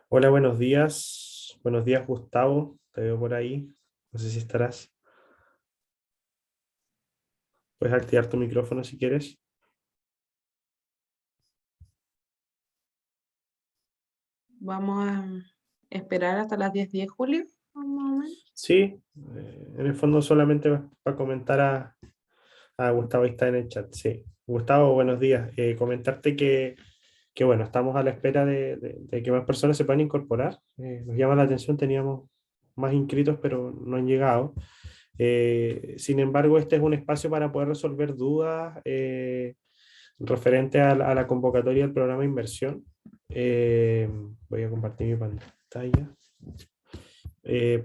Hola, buenos días. Buenos días, Gustavo. Te veo por ahí. No sé si estarás. Puedes activar tu micrófono si quieres. Vamos a esperar hasta las 10:10, Julio, más o menos. Sí, en el fondo solamente para comentar a Gustavo, ahí está en el chat. Sí. Gustavo, buenos días. Comentarte que, bueno, estamos a la espera de que más personas se puedan incorporar. Nos llama la atención, teníamos más inscritos, pero no han llegado. Sin embargo, este es un espacio para poder resolver dudas referente a la convocatoria del programa de inversión. Eh, Voy a compartir mi pantalla.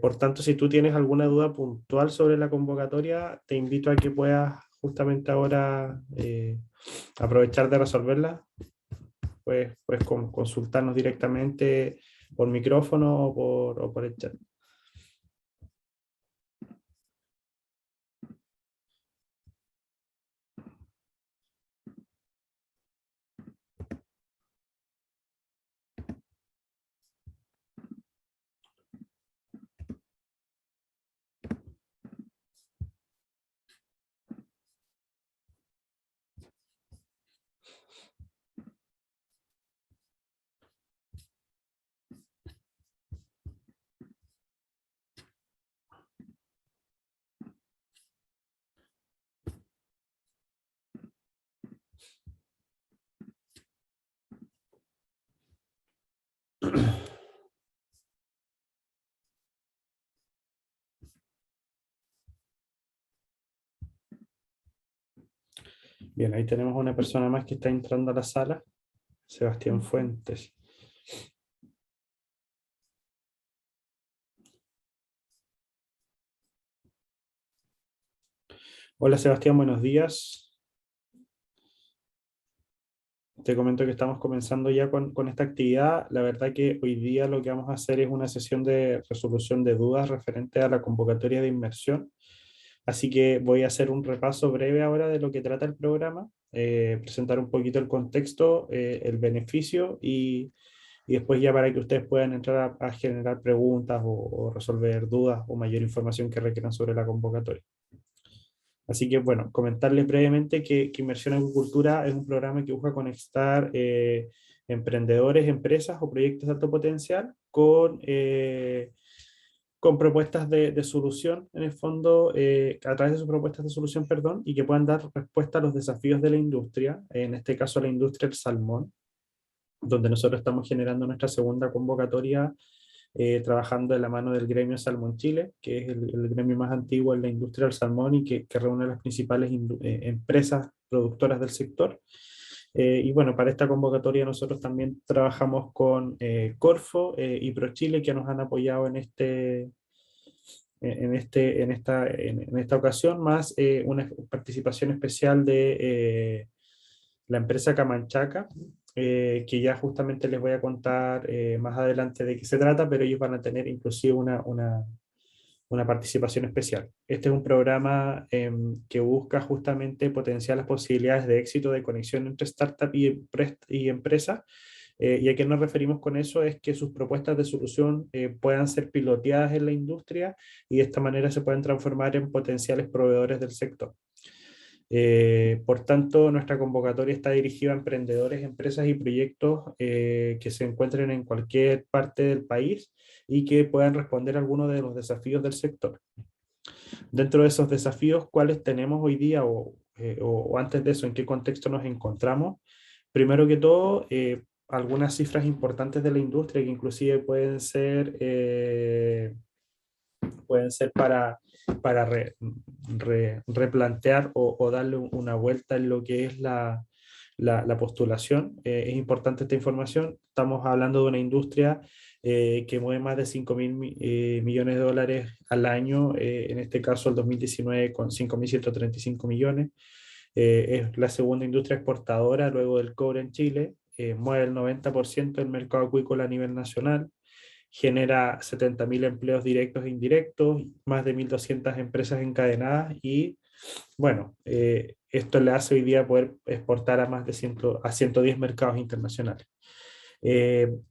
Por tanto, si tú tienes alguna duda puntual sobre la convocatoria, te invito a que puedas justamente ahora aprovechar de resolverla. Puedes consultarnos directamente por micrófono o por el chat. Bien, ahí tenemos una persona más que está entrando a la sala, Sebastián Ujú. Fuentes. Hola Sebastián, buenos días. Te comento que estamos comenzando ya con esta actividad. La verdad que hoy día lo que vamos a hacer es una sesión de resolución de dudas referente a la convocatoria de inversión. Así que voy a hacer un repaso breve ahora de lo que trata el programa, presentar un poquito el contexto, el beneficio y después ya para que ustedes puedan entrar a generar preguntas o resolver dudas o mayor información que requieran sobre la convocatoria. Así que, bueno, comentarles brevemente que Inmersión Agricultura es un programa que busca conectar emprendedores, empresas o proyectos de alto potencial con propuestas de solución, en el fondo, a través de sus propuestas de solución, perdón, y que puedan dar respuesta a los desafíos de la industria, en este caso la industria del salmón, donde nosotros estamos generando nuestra segunda convocatoria trabajando de la mano del gremio Salmón Chile, que es el gremio más antiguo en la industria del salmón y que reúne a las principales empresas productoras del sector. Y bueno, para esta convocatoria nosotros también trabajamos con Corfo y ProChile que nos han apoyado en esta ocasión, más una participación especial de la empresa Camanchaca, que ya justamente les voy a contar más adelante de qué se trata, pero ellos van a tener inclusive una participación especial. Este es un programa que busca justamente potenciar las posibilidades de éxito de conexión entre startup y empresa. ¿Y a qué nos referimos con eso? Es que sus propuestas de solución puedan ser piloteadas en la industria y de esta manera se pueden transformar en potenciales proveedores del sector. Por tanto, nuestra convocatoria está dirigida a emprendedores, empresas y proyectos que se encuentren en cualquier parte del país y que puedan responder a algunos de los desafíos del sector. Dentro de esos desafíos, ¿cuáles tenemos hoy día o antes de eso, en qué contexto nos encontramos? Primero que todo, algunas cifras importantes de la industria que inclusive pueden ser para replantear o darle una vuelta en lo que es la postulación. Es importante esta información. Estamos hablando de una industria que mueve más de 5.000 millones de dólares al año, en este caso el 2019 con 5.135 millones. Es la segunda industria exportadora luego del cobre en Chile. Mueve el 90% del mercado acuícola a nivel nacional, genera 70.000 empleos directos e indirectos, más de 1.200 empresas encadenadas y, bueno, esto le hace hoy día poder exportar a más de 110 mercados internacionales.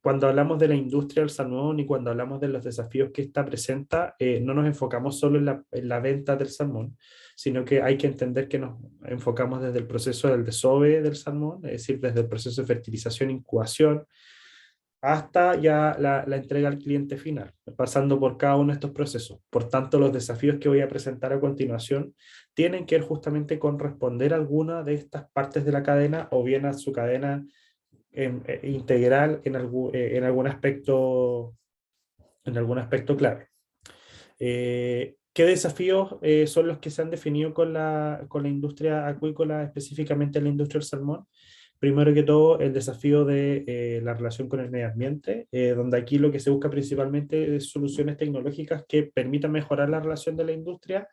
Cuando hablamos de la industria del salmón y cuando hablamos de los desafíos que esta presenta, no nos enfocamos solo en la venta del salmón, sino que hay que entender que nos enfocamos desde el proceso del desove del salmón, es decir, desde el proceso de fertilización, incubación, hasta ya la entrega al cliente final, pasando por cada uno de estos procesos. Por tanto, los desafíos que voy a presentar a continuación tienen que ver justamente con responder a alguna de estas partes de la cadena o bien a su cadena integral en algún aspecto clave. ¿Qué desafíos son los que se han definido con la industria acuícola, específicamente la industria del salmón? Primero que todo, el desafío de la relación con el medio ambiente, donde aquí lo que se busca principalmente es soluciones tecnológicas que permitan mejorar la relación de la industria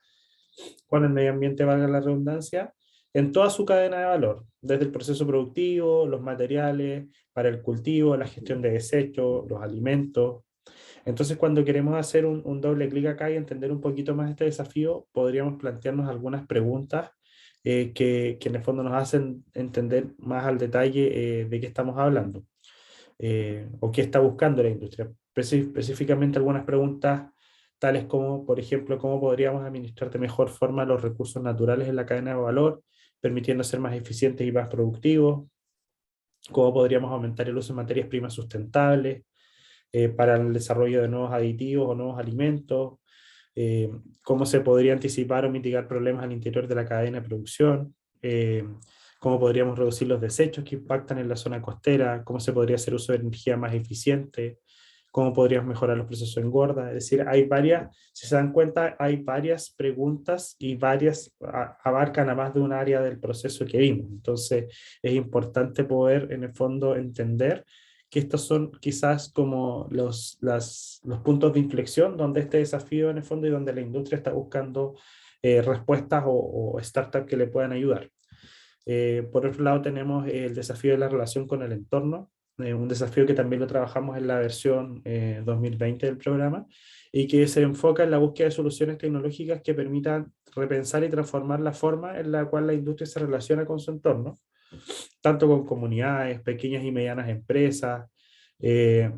con el medio ambiente, valga la redundancia, en toda su cadena de valor, desde el proceso productivo, los materiales, para el cultivo, la gestión de desechos, los alimentos. Entonces, cuando queremos hacer un doble clic acá y entender un poquito más este desafío, podríamos plantearnos algunas preguntas que en el fondo nos hacen entender más al detalle de qué estamos hablando o qué está buscando la industria. Específicamente algunas preguntas tales como, por ejemplo, cómo podríamos administrar de mejor forma los recursos naturales en la cadena de valor, permitiendo ser más eficientes y más productivos, cómo podríamos aumentar el uso de materias primas sustentables para el desarrollo de nuevos aditivos o nuevos alimentos, eh, cómo se podría anticipar o mitigar problemas al interior de la cadena de producción, eh, cómo podríamos reducir los desechos que impactan en la zona costera, cómo se podría hacer uso de energía más eficiente, cómo podríamos mejorar los procesos de engorda. Es decir, hay varias, si se dan cuenta, hay varias preguntas y varias abarcan a más de un área del proceso que vimos. Entonces, es importante poder, en el fondo, entender que estos son quizás como los puntos de inflexión donde este desafío en el fondo y donde la industria está buscando respuestas o startups que le puedan ayudar. Por otro lado, tenemos el desafío de la relación con el entorno, un desafío que también lo trabajamos en la versión 2020 del programa y que se enfoca en la búsqueda de soluciones tecnológicas que permitan repensar y transformar la forma en la cual la industria se relaciona con su entorno, tanto con comunidades, pequeñas y medianas empresas, eh,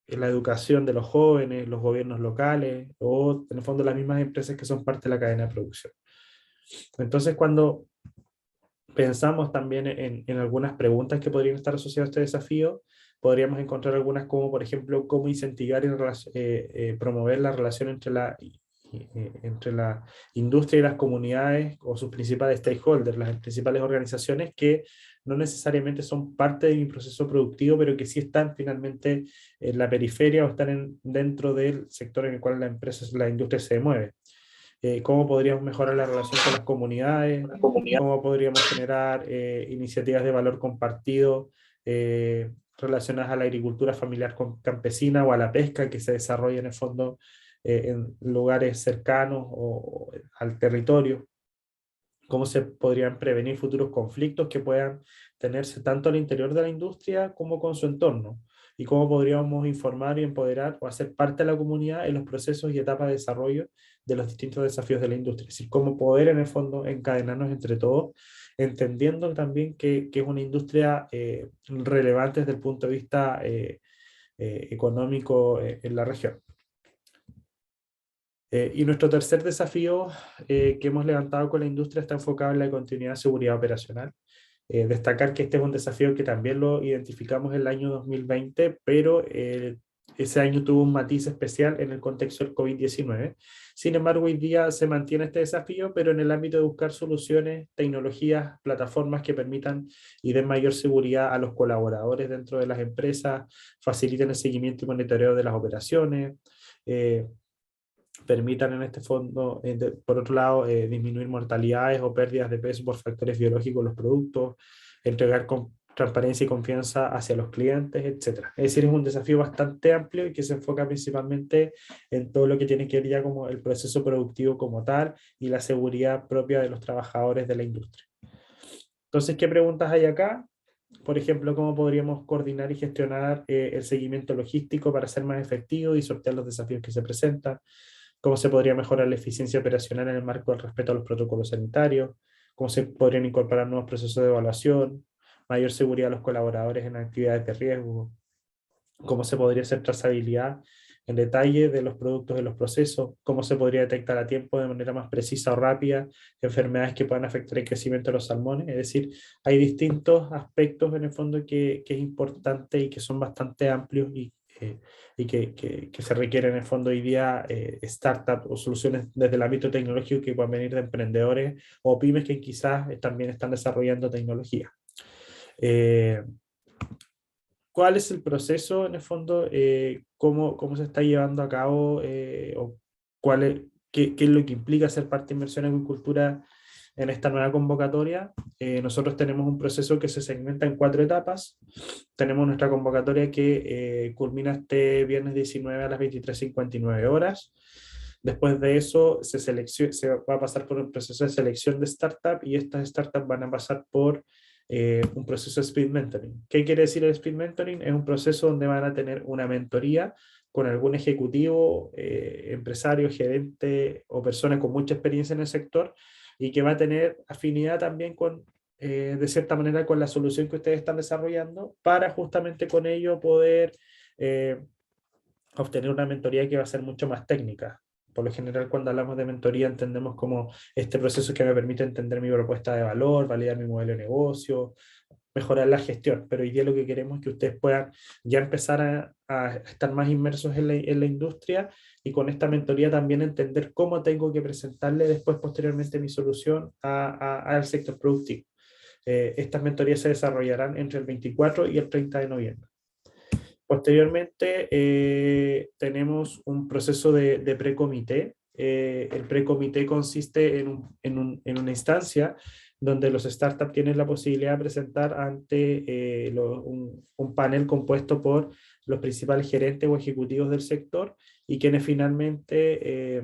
la educación de los jóvenes, los gobiernos locales o en el fondo las mismas empresas que son parte de la cadena de producción. Entonces, cuando pensamos también en algunas preguntas que podrían estar asociadas a este desafío, podríamos encontrar algunas como, por ejemplo, cómo incentivar y promover la relación entre la industria y las comunidades o sus principales stakeholders, las principales organizaciones que no necesariamente son parte de mi proceso productivo, pero que sí están finalmente en la periferia o están dentro del sector en el cual la industria se mueve. Cómo podríamos mejorar la relación con las comunidades, cómo podríamos generar iniciativas de valor compartido relacionadas a la agricultura familiar campesina o a la pesca que se desarrolla en el fondo en lugares cercanos o al territorio, cómo se podrían prevenir futuros conflictos que puedan tenerse tanto al interior de la industria como con su entorno, y cómo podríamos informar y empoderar o hacer parte de la comunidad en los procesos y etapas de desarrollo de los distintos desafíos de la industria. Es decir, cómo poder en el fondo encadenarnos entre todos, entendiendo también que es una industria relevante desde el punto de vista económico en la región. Y nuestro tercer desafío que hemos levantado con la industria está enfocado en la continuidad de seguridad operacional. Destacar que este es un desafío que también lo identificamos en el año 2020, pero ese año tuvo un matiz especial en el contexto del COVID-19. Sin embargo, hoy día se mantiene este desafío, pero en el ámbito de buscar soluciones, tecnologías, plataformas que permitan y den mayor seguridad a los colaboradores dentro de las empresas, faciliten el seguimiento y monitoreo de las operaciones, eh, permitan en este fondo, por otro lado, disminuir mortalidades o pérdidas de peso por factores biológicos en los productos, entregar con transparencia y confianza hacia los clientes, etcétera. Es decir, es un desafío bastante amplio y que se enfoca principalmente en todo lo que tiene que ver ya como el proceso productivo como tal y la seguridad propia de los trabajadores de la industria. Entonces, ¿qué preguntas hay acá? Por ejemplo, ¿cómo podríamos coordinar y gestionar el seguimiento logístico para ser más efectivo y sortear los desafíos que se presentan? ¿Cómo se podría mejorar la eficiencia operacional en el marco del respeto a los protocolos sanitarios? ¿Cómo se podrían incorporar nuevos procesos de evaluación? Mayor seguridad a los colaboradores en actividades de riesgo. cómo se podría hacer trazabilidad en detalle de los productos, de los procesos, cómo se podría detectar a tiempo de manera más precisa o rápida enfermedades que puedan afectar el crecimiento de los salmones. Es decir, hay distintos aspectos en el fondo que es importante y que son bastante amplios y que se requieren en el fondo hoy día startups o soluciones desde el ámbito tecnológico que puedan venir de emprendedores o pymes que quizás también están desarrollando tecnología. Eh, ¿Cuál es el proceso en el fondo? ¿Cómo se está llevando a cabo? ¿O qué es lo que implica ser parte de inversión en agricultura en esta nueva convocatoria? Nosotros tenemos un proceso que se segmenta en 4 etapas. Tenemos nuestra convocatoria que culmina este viernes 19 a las 23:59 horas. Después de eso se va a pasar por un proceso de selección de startup y estas startups van a pasar por un proceso de speed mentoring. ¿Qué quiere decir el speed mentoring? Es un proceso donde van a tener una mentoría con algún ejecutivo, empresario, gerente o persona con mucha experiencia en el sector y que va a tener afinidad también de cierta manera con la solución que ustedes están desarrollando para justamente con ello poder eh, obtener una mentoría que va a ser mucho más técnica. Por lo general, cuando hablamos de mentoría, entendemos como este proceso que me permite entender mi propuesta de valor, validar mi modelo de negocio, mejorar la gestión. Pero hoy día lo que queremos es que ustedes puedan ya empezar a estar más inmersos en la industria y con esta mentoría también entender cómo tengo que presentarle después, posteriormente, mi solución al sector productivo. Estas mentorías se desarrollarán entre el 24 y el 30 de noviembre. Posteriormente, tenemos un proceso de precomité. El precomité consiste en una instancia donde los startups tienen la posibilidad de presentar ante un panel compuesto por los principales gerentes o ejecutivos del sector y quienes finalmente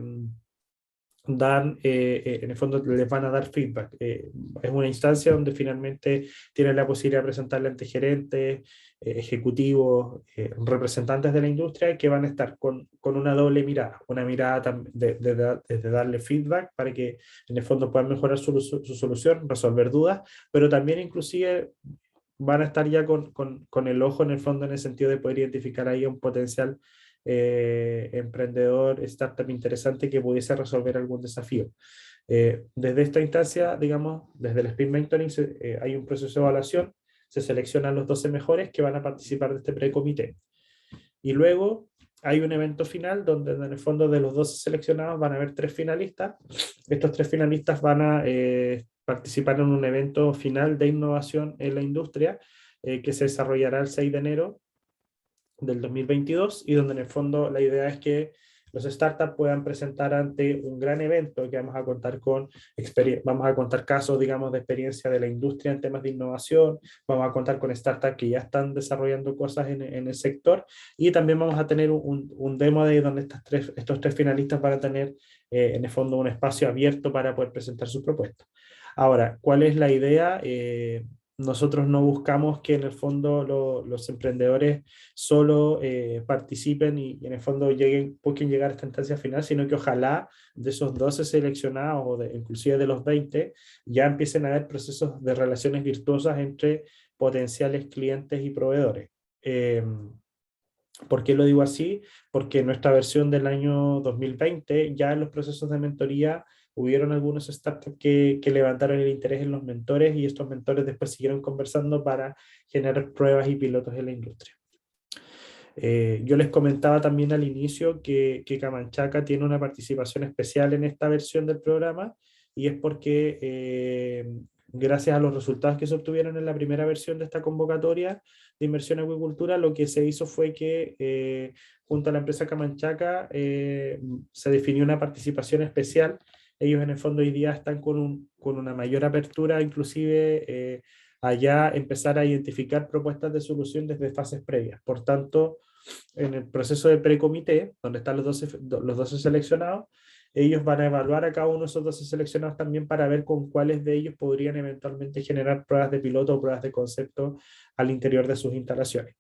en el fondo les van a dar feedback. Es una instancia donde finalmente tienen la posibilidad de presentarle ante gerentes, ejecutivos, representantes de la industria que van a estar con una doble mirada, una mirada de darle feedback para que en el fondo puedan mejorar su solución, resolver dudas, pero también inclusive van a estar ya con el ojo en el fondo en el sentido de poder identificar ahí un potencial emprendedor, startup interesante que pudiese resolver algún desafío. Desde esta instancia, digamos, desde el Speed Mentoring hay un proceso de evaluación, se seleccionan los 12 mejores que van a participar de este precomité. Y luego hay un evento final donde en el fondo de los 12 seleccionados van a haber 3 finalistas. Estos 3 finalistas van a participar en un evento final de innovación en la industria que se desarrollará el 6 de enero del 2022 y donde en el fondo la idea es que los startups puedan presentar ante un gran evento que vamos a contar casos, digamos, de experiencia de la industria en temas de innovación, vamos a contar con startups que ya están desarrollando cosas en el sector y también vamos a tener un demo de donde estos 3 finalistas van a tener en el fondo un espacio abierto para poder presentar sus propuestas. Ahora, ¿cuál es la idea? Nosotros no buscamos que en el fondo los emprendedores solo participen y en el fondo busquen llegar a esta instancia final, sino que ojalá de esos 12 seleccionados o inclusive de los 20 ya empiecen a haber procesos de relaciones virtuosas entre potenciales clientes y proveedores. ¿Por qué lo digo así? Porque en nuestra versión del año 2020 ya en los procesos de mentoría hubieron algunos startups que levantaron el interés en los mentores y estos mentores después siguieron conversando para generar pruebas y pilotos en la industria. Yo les comentaba también al inicio que Camanchaca tiene una participación especial en esta versión del programa y es porque gracias a los resultados que se obtuvieron en la primera versión de esta convocatoria de inversión en acuicultura, lo que se hizo fue que junto a la empresa Camanchaca se definió una participación especial. Ellos en el fondo hoy día están con una mayor apertura, inclusive allá empezar a identificar propuestas de solución desde fases previas. Por tanto, en el proceso de precomité, donde están los 12 seleccionados, ellos van a evaluar a cada uno de esos 12 seleccionados también para ver con cuáles de ellos podrían eventualmente generar pruebas de piloto o pruebas de concepto al interior de sus instalaciones.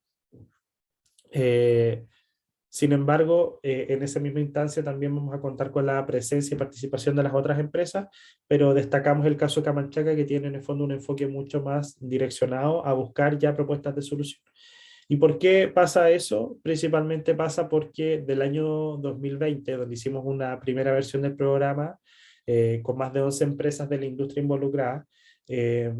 Sin embargo, en esa misma instancia también vamos a contar con la presencia y participación de las otras empresas, pero destacamos el caso de Camanchaca, que tiene en el fondo un enfoque mucho más direccionado a buscar ya propuestas de solución. ¿Y por qué pasa eso? Principalmente pasa porque del año 2020, donde hicimos una primera versión del programa, con más de 11 empresas de la industria involucrada, eh,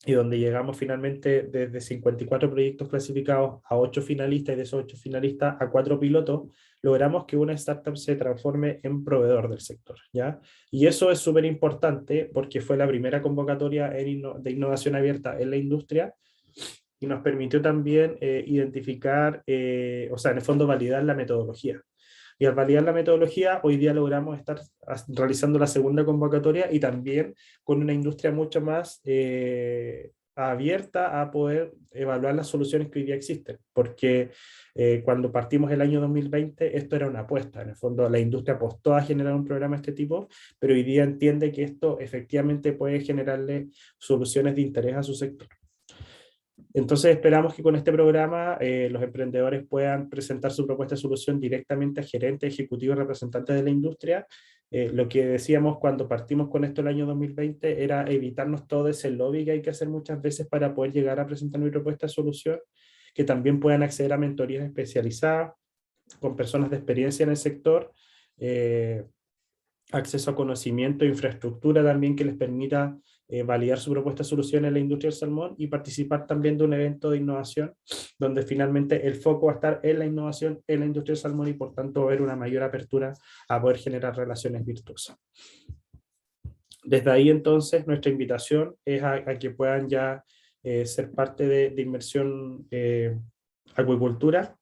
y donde llegamos finalmente desde 54 proyectos clasificados a 8 finalistas y de esos 8 finalistas a 4 pilotos, logramos que una startup se transforme en proveedor del sector, ¿ya? Y eso es súper importante porque fue la primera convocatoria de innovación abierta en la industria y nos permitió también identificar, o sea, en el fondo validar la metodología. Y al validar la metodología, hoy día logramos estar realizando la segunda convocatoria y también con una industria mucho más abierta a poder evaluar las soluciones que hoy día existen. Porque cuando partimos el año 2020, esto era una apuesta. En el fondo, la industria apostó a generar un programa de este tipo, pero hoy día entiende que esto efectivamente puede generarle soluciones de interés a su sector. Entonces esperamos que con este programa los emprendedores puedan presentar su propuesta de solución directamente a gerentes, ejecutivos, representantes de la industria. Lo que decíamos cuando partimos con esto el año 2020 era evitarnos todo ese lobby que hay que hacer muchas veces para poder llegar a presentar mi propuesta de solución, que también puedan acceder a mentorías especializadas con personas de experiencia en el sector, eh, acceso a conocimiento e infraestructura también que les permita validar su propuesta de solución en la industria del salmón y participar también de un evento de innovación donde finalmente el foco va a estar en la innovación en la industria del salmón y por tanto va a haber una mayor apertura a poder generar relaciones virtuosas. Desde ahí entonces nuestra invitación es a que puedan ya ser parte de inmersión acuicultura.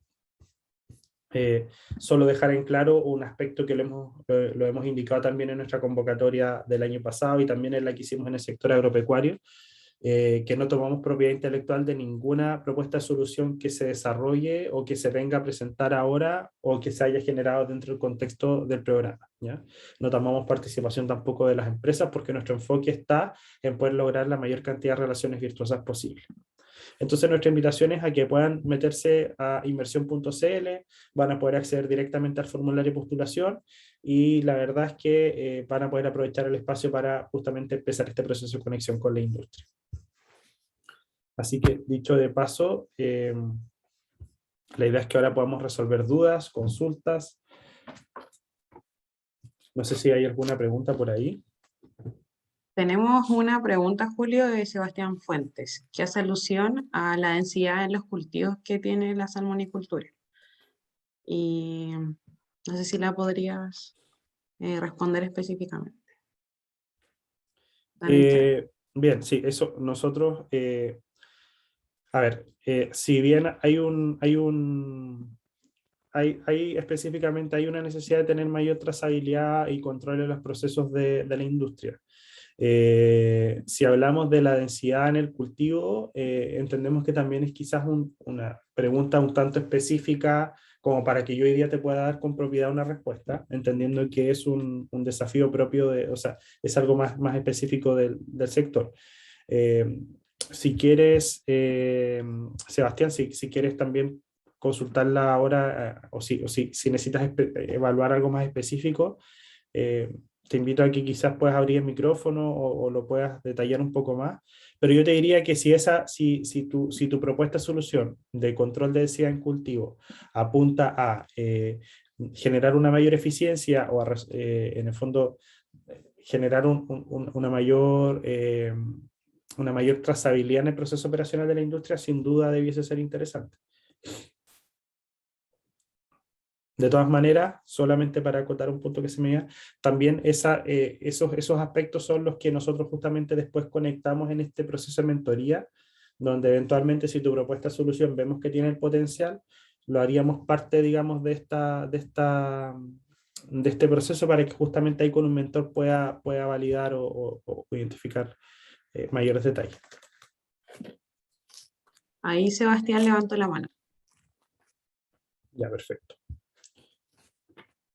Solo dejar en claro un aspecto que lo hemos indicado también en nuestra convocatoria del año pasado y también en la que hicimos en el sector agropecuario, que no tomamos propiedad intelectual de ninguna propuesta de solución que se desarrolle o que se venga a presentar ahora o que se haya generado dentro del contexto del programa, ¿ya? No tomamos participación tampoco de las empresas porque nuestro enfoque está en poder lograr la mayor cantidad de relaciones virtuosas posible. Entonces nuestra invitación es a que puedan meterse a inversión.cl, van a poder acceder directamente al formulario de postulación y la verdad es que van a poder aprovechar el espacio para justamente empezar este proceso de conexión con la industria. Así que dicho de paso, la idea es que ahora podamos resolver dudas, consultas. No sé si hay alguna pregunta por ahí. Tenemos una pregunta, Julio, de Sebastián Fuentes, que hace alusión a la densidad en los cultivos que tiene la salmonicultura. Y no sé si la podrías responder específicamente. Bien, sí, eso nosotros, a ver, si bien hay específicamente hay una necesidad de tener mayor trazabilidad y control en los procesos de la industria. Si hablamos de la densidad en el cultivo, entendemos que también es quizás una pregunta un tanto específica como para que yo hoy día te pueda dar con propiedad una respuesta, entendiendo que es un desafío propio o sea, es algo más específico del sector. Eh, si quieres, Sebastián, si quieres también consultarla ahora, si necesitas evaluar algo más específico, eh, te invito a que quizás puedas abrir el micrófono o lo puedas detallar un poco más. Pero yo te diría que si tu propuesta de solución de control de densidad en cultivo apunta a generar una mayor eficiencia o en el fondo generar una mayor trazabilidad en el proceso operacional de la industria, sin duda debiese ser interesante. De todas maneras, solamente para acotar un punto que se me dio, también esos aspectos son los que nosotros justamente después conectamos en este proceso de mentoría, donde eventualmente si tu propuesta de solución vemos que tiene el potencial, lo haríamos parte, digamos, de este proceso para que justamente ahí con un mentor pueda validar o identificar mayores detalles. Ahí Sebastián levantó la mano. Ya, perfecto.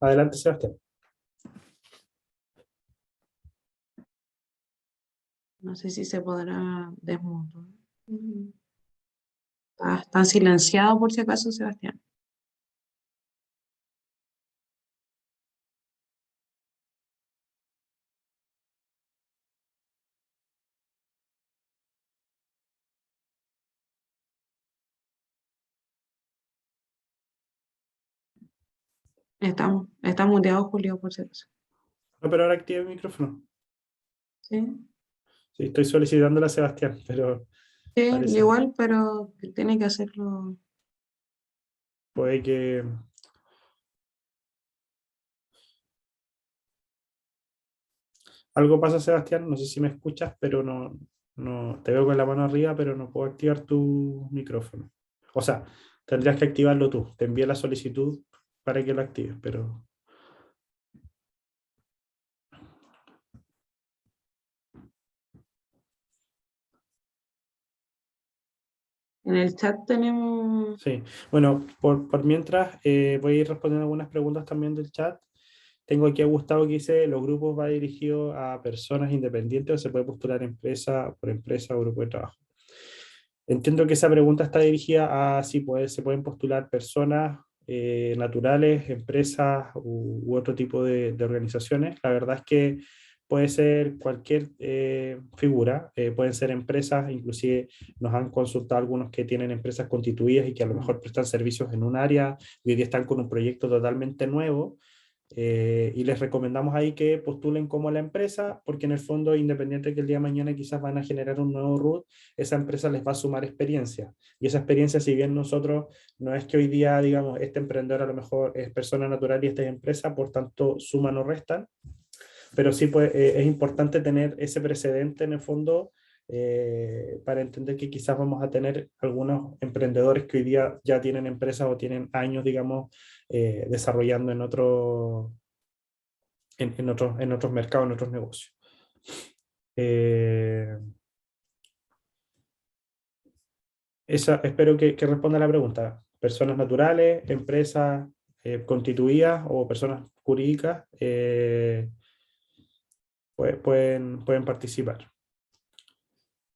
Adelante, Sebastián. No sé si se podrá desmontar. Está silenciado por si acaso, Sebastián. Está muteado, Julio, por si acaso. No, pero ahora activa el micrófono. Sí, Sí, estoy solicitándole a Sebastián, pero sí, parece, igual, pero tiene que hacerlo. puede que algo pasa, Sebastián. No sé si me escuchas, pero no, te veo con la mano arriba, pero no puedo activar tu micrófono. O sea, tendrías que activarlo tú. Te envié la solicitud para que lo actives, pero En el chat tenemos. sí. Bueno, por mientras voy a ir respondiendo algunas preguntas también del chat. Tengo aquí a Gustavo que dice, los grupos va dirigido a personas independientes o se puede postular empresa por empresa o grupo de trabajo. Entiendo que esa pregunta está dirigida a si se pueden postular personas naturales, empresas u otro tipo de organizaciones. La verdad es que puede ser cualquier figura, pueden ser empresas, inclusive nos han consultado algunos que tienen empresas constituidas y que a lo mejor prestan servicios en un área y hoy día están con un proyecto totalmente nuevo y les recomendamos ahí que postulen como la empresa, porque en el fondo, independiente que el día de mañana quizás van a generar un nuevo root, esa empresa les va a sumar experiencia. Y esa experiencia, si bien nosotros, no es que hoy día, digamos, este emprendedor a lo mejor es persona natural y esta es empresa, por tanto, suman o restan, pero sí pues, es importante tener ese precedente en el fondo para entender que quizás vamos a tener algunos emprendedores que hoy día ya tienen empresas o tienen años, digamos, desarrollando en otros mercados, en otros negocios. Eh, espero que responda a la pregunta. Personas naturales, empresas constituidas o personas jurídicas pueden participar.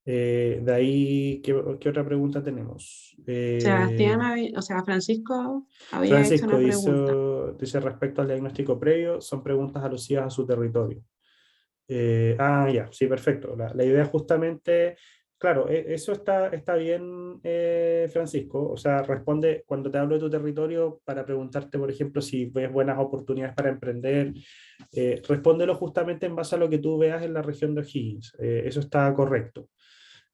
De ahí, ¿qué otra pregunta tenemos? Sebastián, o sea, Francisco había hecho Francisco una pregunta. dice respecto al diagnóstico previo, son preguntas alusivas a su territorio. Ya, sí, perfecto. La idea justamente, claro, eso está bien, Francisco. O sea, responde cuando te hablo de tu territorio para preguntarte, por ejemplo, si ves buenas oportunidades para emprender. Respóndelo justamente en base a lo que tú veas en la región de O'Higgins. Eso está correcto.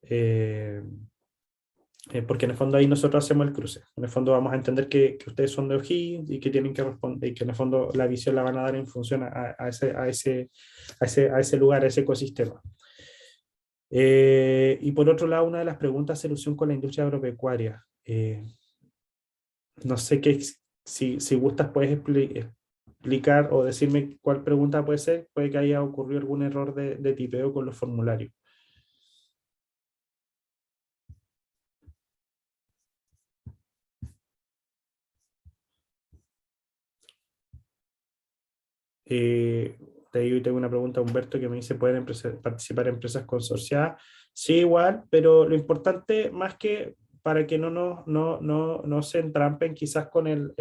Eh, Porque en el fondo ahí nosotros hacemos el cruce. En el fondo vamos a entender que ustedes son de O'Higgins y que tienen que responder, y que en el fondo la visión la van a dar en función a ese lugar, a ese ecosistema. Y por otro lado, una de las preguntas hace alusión con la industria agropecuaria. No sé si gustas, puedes explicar o decirme cuál pregunta puede ser. Puede que haya ocurrido algún error de tipeo con los formularios. Eh, tengo una pregunta a Humberto que me dice, ¿pueden participar empresas consorciadas? Sí, igual, pero lo importante más que para que no se entrampen quizás con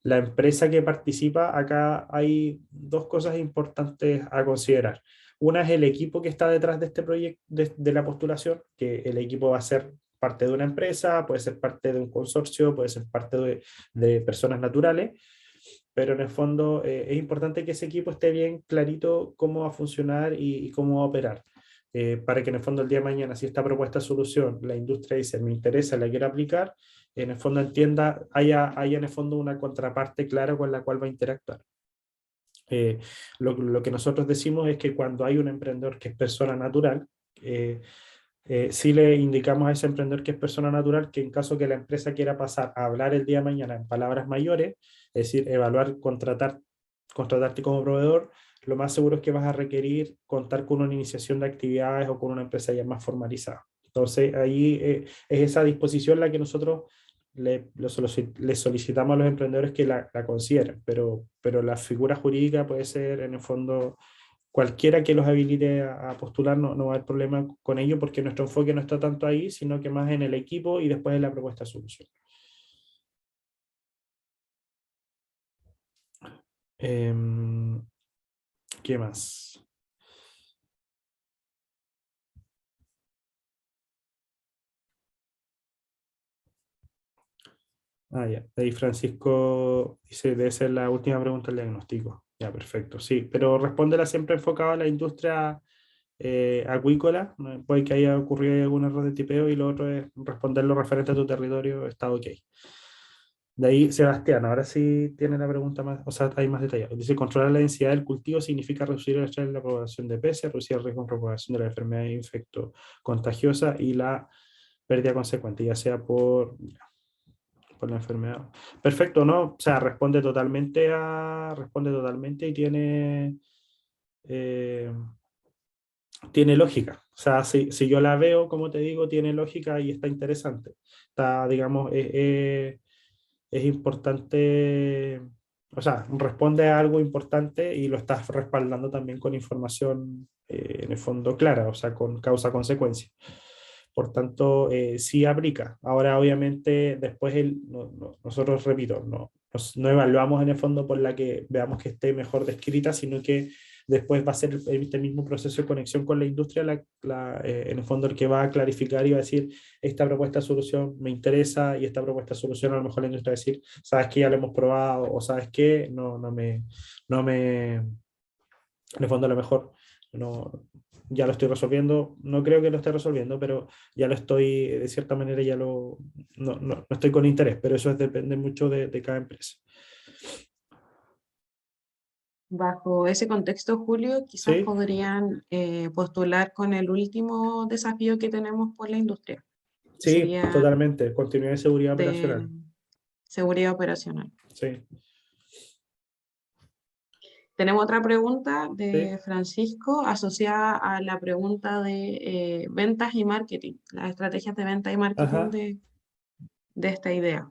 la empresa que participa, acá hay dos cosas importantes a considerar. Una es el equipo que está detrás de este proyecto, de la postulación, que el equipo va a ser parte de una empresa, puede ser parte de un consorcio, puede ser parte de personas naturales, pero en el fondo es importante que ese equipo esté bien clarito cómo va a funcionar y cómo va a operar. Para que en el fondo el día de mañana, si esta propuesta de solución, la industria dice, me interesa, la quiero aplicar, en el fondo entienda, haya en el fondo una contraparte clara con la cual va a interactuar. Lo que nosotros decimos es que cuando hay un emprendedor que es persona natural, eh, sí le indicamos a ese emprendedor que es persona natural que en caso que la empresa quiera pasar a hablar el día de mañana en palabras mayores, es decir, evaluar, contratarte como proveedor, lo más seguro es que vas a requerir contar con una iniciación de actividades o con una empresa ya más formalizada. Entonces, ahí es esa disposición la que nosotros le solicitamos a los emprendedores que la consideren, pero la figura jurídica puede ser en el fondo cualquiera que los habilite a postular, no va a haber problema con ello porque nuestro enfoque no está tanto ahí, sino que más en el equipo y después en la propuesta de solución. Em, ¿Qué más? Ah, ya. Ahí Francisco dice, debe ser la última pregunta del diagnóstico. Ya, perfecto. Sí, pero respóndela siempre enfocado a la industria acuícola. ¿No? Puede que haya ocurrido algún error de tipeo y lo otro es responderlo referente a tu territorio, está ok. De ahí, Sebastián, ahora sí tiene la pregunta más, o sea, hay más detallado. Dice, controlar la densidad del cultivo significa reducir el estrés de la propagación de peces, reducir el riesgo de propagación de la enfermedad infecto contagiosa y la pérdida consecuente, ya sea por la enfermedad. Perfecto, ¿no? O sea, responde totalmente y eh, tiene lógica. O sea, si yo la veo, como te digo, tiene lógica y está interesante. Está, digamos, es importante, o sea, responde a algo importante y lo estás respaldando también con información en el fondo clara, o sea, con causa-consecuencia. Por tanto, sí aplica. Ahora, obviamente, después nosotros, repito, no evaluamos en el fondo por la que veamos que esté mejor descrita, sino que después va a ser este mismo proceso de conexión con la industria, en el fondo el que va a clarificar y va a decir, esta propuesta de solución me interesa y esta propuesta de solución a lo mejor la industria va a decir, sabes que ya lo hemos probado o sabes que en el fondo a lo mejor no, ya lo estoy resolviendo, no creo que lo esté resolviendo, pero ya lo estoy, de cierta manera ya no estoy con interés, pero eso depende mucho de cada empresa. Bajo ese contexto, Julio, quizás ¿Sí? podrían postular con el último desafío que tenemos por la industria, que Sí, sería totalmente. Continuidad de seguridad de operacional. seguridad operacional. Sí, Tenemos otra pregunta sí. de Francisco asociada a la pregunta de ventas y marketing, las estrategias de venta y marketing Ajá. de esta idea.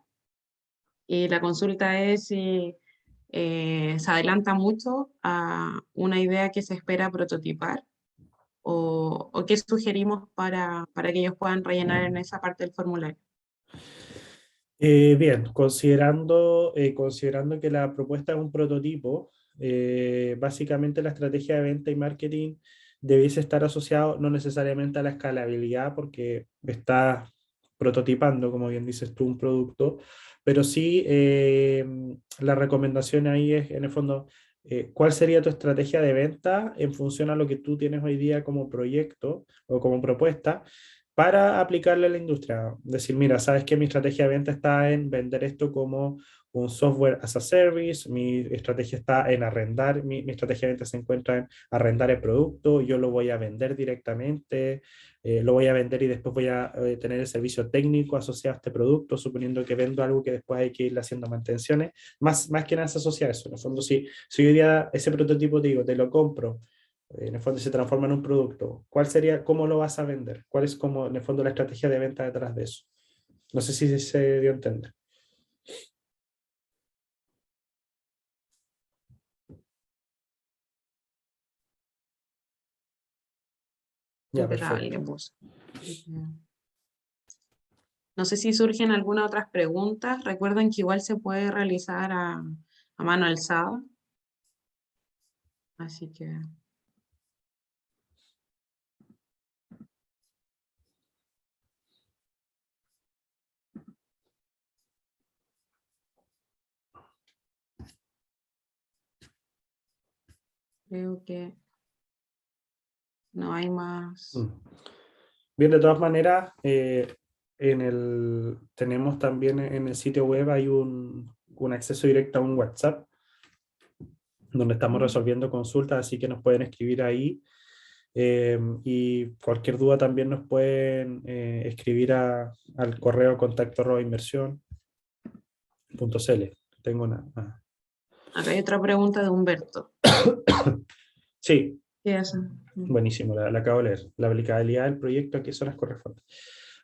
Y la consulta es si se adelanta mucho a una idea que se espera prototipar o qué sugerimos para que ellos puedan rellenar en esa parte del formulario. Bien, considerando que la propuesta es un prototipo, básicamente la estrategia de venta y marketing debiese estar asociado no necesariamente a la escalabilidad, porque está prototipando, como bien dices tú, un producto, pero sí la recomendación ahí es, en el fondo, ¿cuál sería tu estrategia de venta en función a lo que tú tienes hoy día como proyecto o como propuesta? Para aplicarle a la industria. Decir, mira, sabes que mi estrategia de venta está en vender esto como un software as a service, mi estrategia está en arrendar, mi estrategia de venta se encuentra en arrendar el producto, yo lo voy a vender directamente, lo voy a vender y después voy a tener el servicio técnico asociado a este producto, suponiendo que vendo algo que después hay que ir haciendo mantenciones. Más que nada se asocia a eso. En el fondo, si hoy día ese prototipo te digo, te lo compro en el fondo se transforma en un producto. ¿Cuál sería, cómo lo vas a vender? ¿Cuál es como, en el fondo, la estrategia de venta detrás de eso? No sé si se dio a entender. Ya, Impecable, perfecto. pues. No sé si surgen algunas otras preguntas. Recuerden que igual se puede realizar a mano alzada. Así que creo que no hay Mm. más. Bien, de todas maneras, tenemos también en el sitio web hay un acceso directo a un WhatsApp donde estamos resolviendo consultas, así que nos pueden escribir ahí. Y cualquier duda también nos pueden escribir al correo contacto@inversión.cl. Tengo una. Acá hay otra pregunta de Humberto. Sí, ¿Qué es? buenísimo, la acabo de leer. La aplicabilidad del proyecto, ¿a qué zonas corresponde?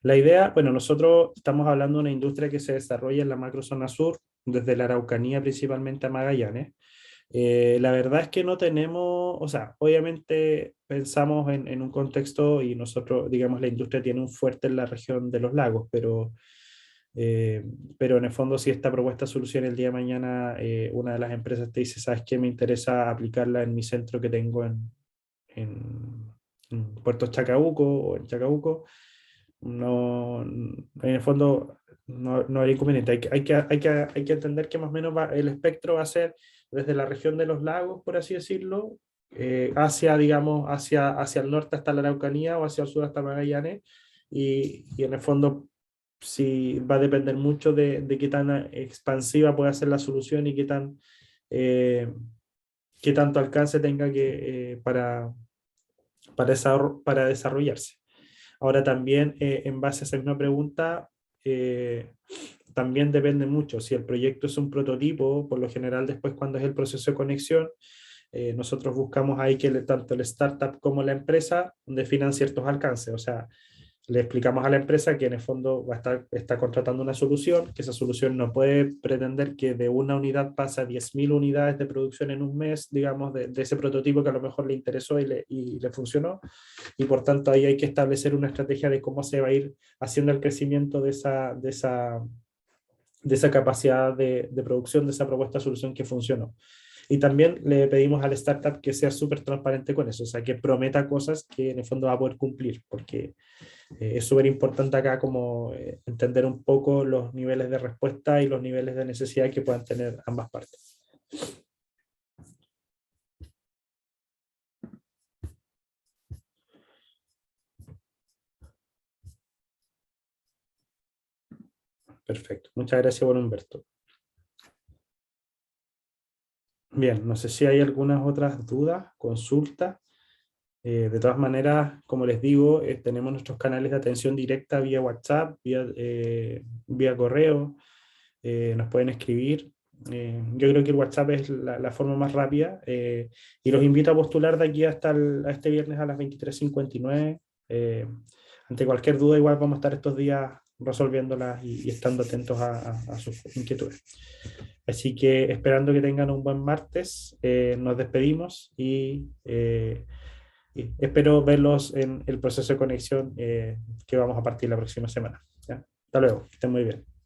La idea, bueno, nosotros estamos hablando de una industria que se desarrolla en la macrozona sur, desde la Araucanía principalmente a Magallanes. La verdad es que no tenemos, o sea, obviamente pensamos en un contexto y nosotros, digamos, la industria tiene un fuerte en la región de los lagos, eh, pero en el fondo si esta propuesta de solución el día de mañana una de las empresas te dice, ¿sabes qué? Me interesa aplicarla en mi centro que tengo en, Puerto Chacabuco o en Chacabuco, no, en el fondo no hay inconveniente. Hay que entender que más o menos el espectro va a ser desde la región de los lagos, por así decirlo, hacia, digamos, hacia el norte hasta la Araucanía o hacia el sur hasta Magallanes. Y en el fondo sí va a depender mucho de qué tan expansiva pueda ser la solución y eh, qué tanto alcance tenga para desarrollarse. Ahora también, en base a esa misma pregunta, eh, también depende mucho. Si el proyecto es un prototipo, por lo general después cuando es el proceso de conexión, nosotros buscamos ahí que tanto el startup como la empresa definan ciertos alcances. O sea, le explicamos a la empresa que en el fondo está contratando una solución, que esa solución no puede pretender que de una unidad pase a 10.000 unidades de producción en un mes, digamos, de ese prototipo que a lo mejor le interesó y le funcionó. Y por tanto ahí hay que establecer una estrategia de cómo se va a ir haciendo el crecimiento de esa capacidad de producción, de esa propuesta de solución que funcionó. Y también le pedimos al startup que sea súper transparente con eso, o sea, que prometa cosas que en el fondo va a poder cumplir, porque es súper importante acá como entender un poco los niveles de respuesta y los niveles de necesidad que puedan tener ambas partes. Perfecto. Muchas gracias, bueno, Humberto. Bien, no sé si hay algunas otras dudas, consultas. De todas maneras, como les digo, tenemos nuestros canales de atención directa vía WhatsApp, vía correo, nos pueden escribir. Yo creo que el WhatsApp es la forma más rápida y los invito a postular de aquí a este viernes a las 23:59. Eh, Ante cualquier duda, igual vamos a estar estos días resolviéndolas y estando atentos a sus inquietudes. Así que esperando que tengan un buen martes, nos despedimos y espero verlos en el proceso de conexión que vamos a partir la próxima semana. ¿Ya? Hasta luego, que estén muy bien.